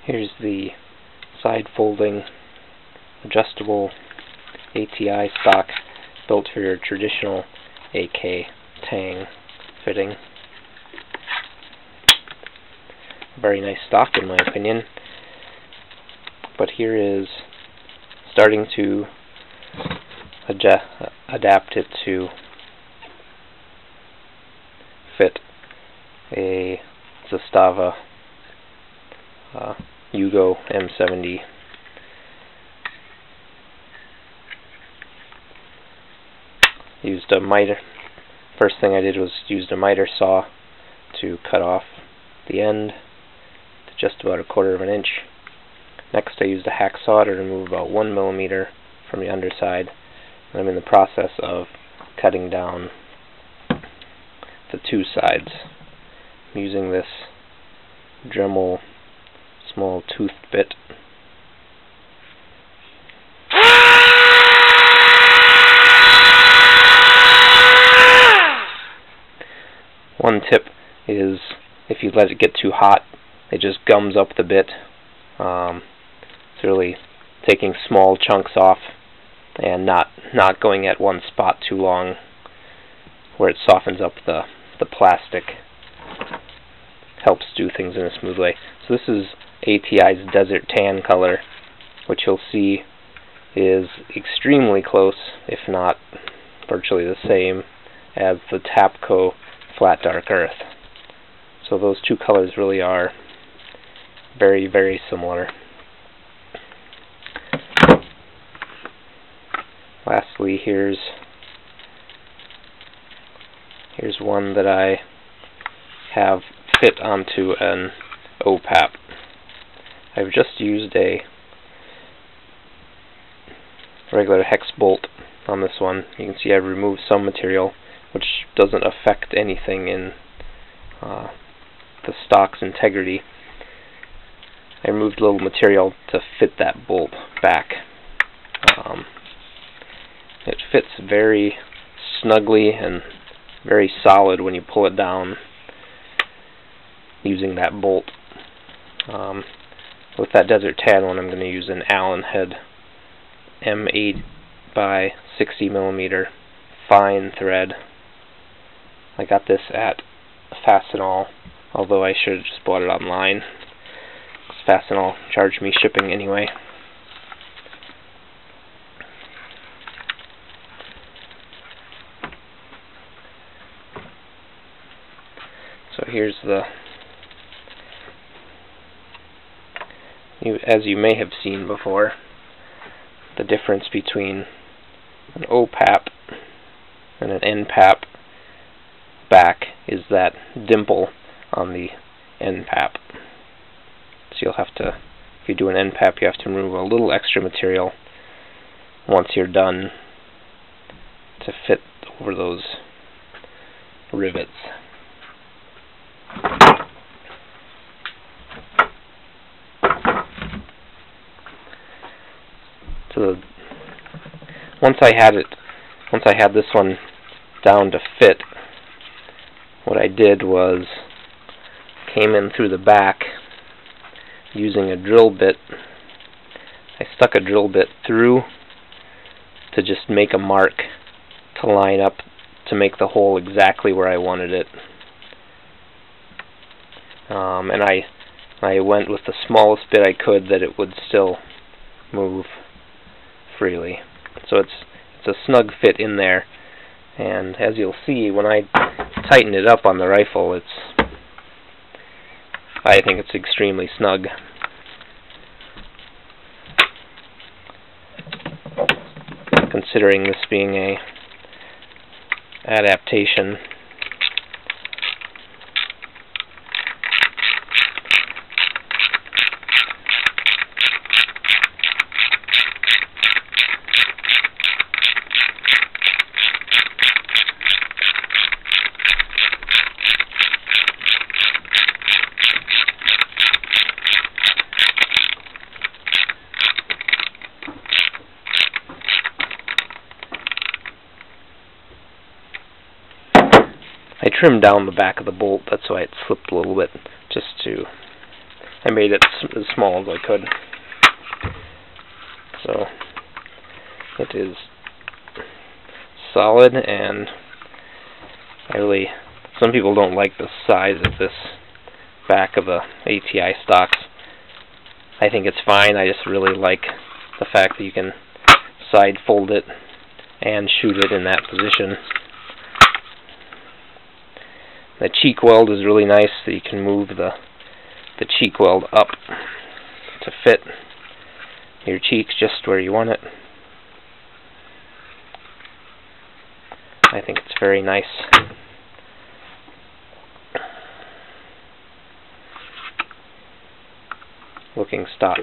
Here's the side folding adjustable ATI stock built for your traditional AK tang fitting. Very nice stock in my opinion. But here is starting to adapt it to fit a Zastava Yugo M70. Used a mitre. First thing I did was used a mitre saw to cut off the end to just about 1/4 of an inch. Next I used a hacksaw to remove about 1 millimeter from the underside. And I'm in the process of cutting down the two sides. I'm using this dremel small toothed bit. One tip is if you let it get too hot, it just gums up the bit. It's really taking small chunks off and not going at one spot too long, where it softens up the plastic. Helps do things in a smooth way. So this is ATI's Desert Tan color, which you'll see is extremely close, if not virtually the same, as the TAPCO Flat Dark Earth. So those two colors really are very, very similar. Lastly, here's one that I have fit onto an O-PAP. I've just used a regular hex bolt on this one. You can see I've removed some material, which doesn't affect anything in the stock's integrity. I removed a little material to fit that bolt back. It fits very snugly and very solid when you pull it down using that bolt. With that Desert Tan one, I'm going to use an Allen head M8 by 60 millimeter fine thread. I got this at Fastenal, although I should have just bought it online. Fastenal charged me shipping anyway. So here's as you may have seen before, the difference between an O-PAP and an N-PAP back is that dimple on the N-PAP. So you'll have to, if you do an N-PAP, you have to remove a little extra material once you're done to fit over those rivets. So once I had this one down to fit, what I did was came in through the back using a drill bit. I stuck a drill bit through to just make a mark to line up to make the hole exactly where I wanted it. And I went with the smallest bit I could that it would still move freely. So it's a snug fit in there, and as you'll see when I tighten it up on the rifle, I think it's extremely snug. Considering this being a adaptation. I trimmed down the back of the bolt, that's why it slipped a little bit, just to, I made it as small as I could. So it is solid, and some people don't like the size of this back of the ATI stocks. I think it's fine. I just really like the fact that you can side fold it and shoot it in that position. The cheek weld is really nice, so you can move the cheek weld up to fit your cheeks just where you want it. I think it's very nice. Looking stock.